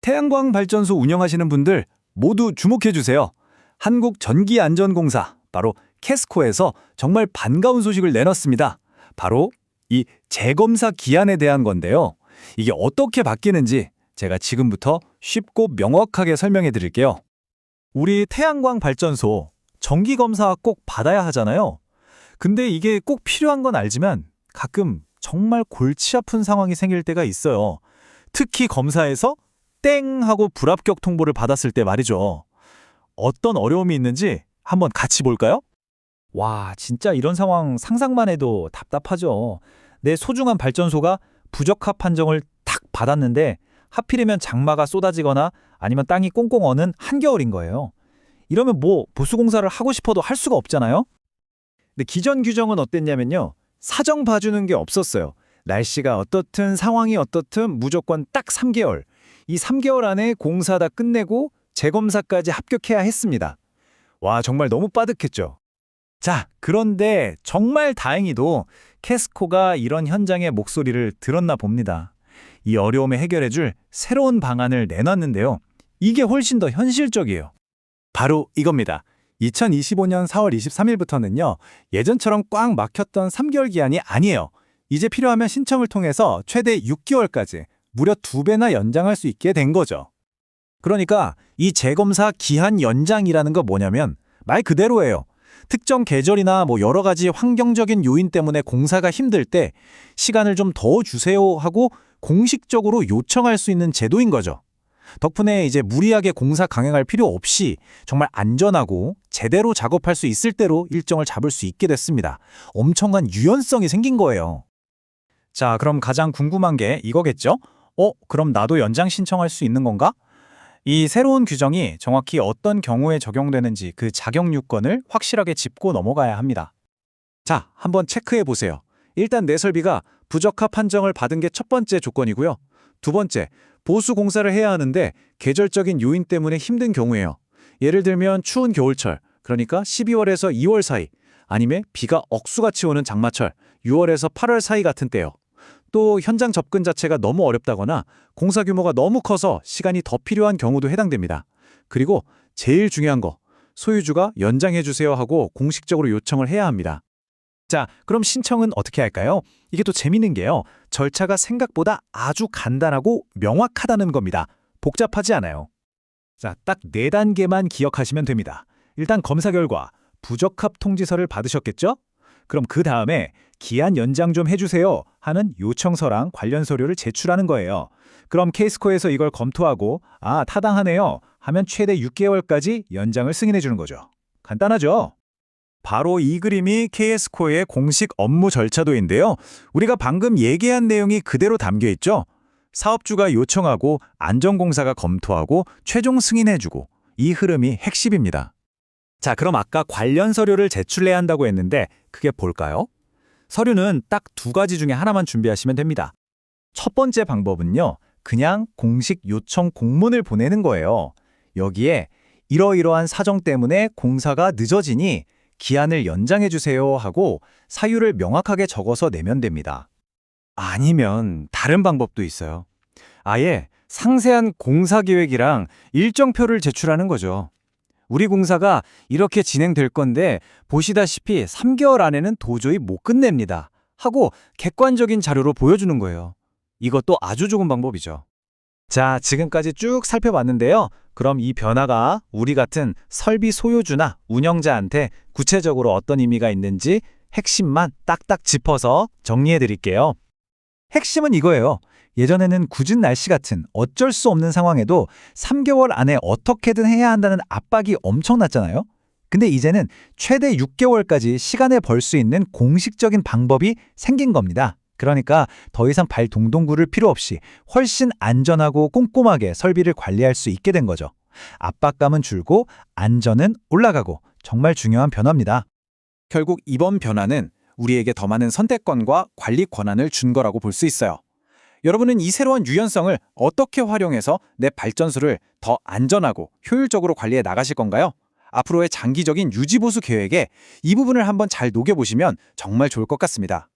태양광 발전소 운영하시는 분들 모두 주목해 주세요. 한국전기안전공사, 바로 캐스코에서 정말 반가운 소식을 내놨습니다. 바로 이 재검사 기한에 대한 건데요. 이게 어떻게 바뀌는지 제가 지금부터 쉽고 명확하게 설명해 드릴게요. 우리 태양광 발전소 정기검사 꼭 받아야 하잖아요. 근데 이게 꼭 필요한 건 알지만 가끔 정말 골치 아픈 상황이 생길 때가 있어요. 특히 검사에서 땡 하고 불합격 통보를 받았을 때 말이죠. 어떤 어려움이 있는지 한번 같이 볼까요? 와, 진짜 이런 상황 상상만 해도 답답하죠. 내 소중한 발전소가 부적합 판정을 탁 받았는데 하필이면 장마가 쏟아지거나 아니면 땅이 꽁꽁 어는 한겨울인 거예요. 이러면 뭐 보수공사를 하고 싶어도 할 수가 없잖아요. 근데 기존 규정은 어땠냐면요. 사정 봐주는 게 없었어요. 날씨가 어떻든 상황이 어떻든 무조건 딱 3개월. 이 3개월 안에 공사 다 끝내고 재검사까지 합격해야 했습니다. 와, 정말 너무 빠듯했죠. 자, 그런데 정말 다행히도 캐스코가 이런 현장의 목소리를 들었나 봅니다. 이 어려움을 해결해줄 새로운 방안을 내놨는데요. 이게 훨씬 더 현실적이에요. 바로 이겁니다. 2025년 4월 23일부터는요. 예전처럼 꽉 막혔던 3개월 기한이 아니에요. 이제 필요하면 신청을 통해서 최대 6개월까지 무려 2배나 연장할 수 있게 된 거죠. 그러니까 이 재검사 기한 연장이라는 거 뭐냐면 말 그대로예요. 특정 계절이나 뭐 여러 가지 환경적인 요인 때문에 공사가 힘들 때 시간을 좀 더 주세요 하고 공식적으로 요청할 수 있는 제도인 거죠. 덕분에 이제 무리하게 공사 강행할 필요 없이 정말 안전하고 제대로 작업할 수 있을 대로 일정을 잡을 수 있게 됐습니다. 엄청난 유연성이 생긴 거예요. 자, 그럼 가장 궁금한 게 이거겠죠? 그럼 나도 연장 신청할 수 있는 건가? 이 새로운 규정이 정확히 어떤 경우에 적용되는지 그 자격 요건을 확실하게 짚고 넘어가야 합니다. 자, 한번 체크해 보세요. 일단 내 설비가 부적합 판정을 받은 게 첫 번째 조건이고요. 두 번째, 보수 공사를 해야 하는데 계절적인 요인 때문에 힘든 경우예요. 예를 들면 추운 겨울철, 그러니까 12월에서 2월 사이, 아니면 비가 억수같이 오는 장마철, 6월에서 8월 사이 같은 때요. 또 현장 접근 자체가 너무 어렵다거나 공사 규모가 너무 커서 시간이 더 필요한 경우도 해당됩니다. 그리고 제일 중요한 거, 소유주가 연장해 주세요 하고 공식적으로 요청을 해야 합니다. 자, 그럼 신청은 어떻게 할까요? 이게 또 재밌는 게요. 절차가 생각보다 아주 간단하고 명확하다는 겁니다. 복잡하지 않아요. 자, 딱 4단계만 기억하시면 됩니다. 일단 검사 결과 부적합 통지서를 받으셨겠죠? 그럼 그 다음에 기한 연장 좀 해주세요 하는 요청서랑 관련 서류를 제출하는 거예요. 그럼 캐스코에서 이걸 검토하고 타당하네요 하면 최대 6개월까지 연장을 승인해 주는 거죠. 간단하죠? 바로 이 그림이 캐스코의 공식 업무 절차도인데요. 우리가 방금 얘기한 내용이 그대로 담겨 있죠? 사업주가 요청하고 안전공사가 검토하고 최종 승인해주고 이 흐름이 핵심입니다. 자, 그럼 아까 관련 서류를 제출해야 한다고 했는데 그게 뭘까요? 서류는 딱 2가지 중에 하나만 준비하시면 됩니다. 첫 번째 방법은요. 그냥 공식 요청 공문을 보내는 거예요. 여기에 이러이러한 사정 때문에 공사가 늦어지니 기한을 연장해 주세요 하고 사유를 명확하게 적어서 내면 됩니다. 아니면 다른 방법도 있어요. 아예 상세한 공사 계획이랑 일정표를 제출하는 거죠. 우리 공사가 이렇게 진행될 건데 보시다시피 3개월 안에는 도저히 못 끝냅니다 하고 객관적인 자료로 보여주는 거예요. 이것도 아주 좋은 방법이죠. 자, 지금까지 쭉 살펴봤는데요. 그럼 이 변화가 우리 같은 설비 소유주나 운영자한테 구체적으로 어떤 의미가 있는지 핵심만 딱딱 짚어서 정리해 드릴게요. 핵심은 이거예요. 예전에는 궂은 날씨 같은 어쩔 수 없는 상황에도 3개월 안에 어떻게든 해야 한다는 압박이 엄청났잖아요. 근데 이제는 최대 6개월까지 시간을 벌 수 있는 공식적인 방법이 생긴 겁니다. 그러니까 더 이상 발 동동 구를 필요 없이 훨씬 안전하고 꼼꼼하게 설비를 관리할 수 있게 된 거죠. 압박감은 줄고 안전은 올라가고 정말 중요한 변화입니다. 결국 이번 변화는 우리에게 더 많은 선택권과 관리 권한을 준 거라고 볼 수 있어요. 여러분은 이 새로운 유연성을 어떻게 활용해서 내 발전소를 더 안전하고 효율적으로 관리해 나가실 건가요? 앞으로의 장기적인 유지보수 계획에 이 부분을 한번 잘 녹여보시면 정말 좋을 것 같습니다.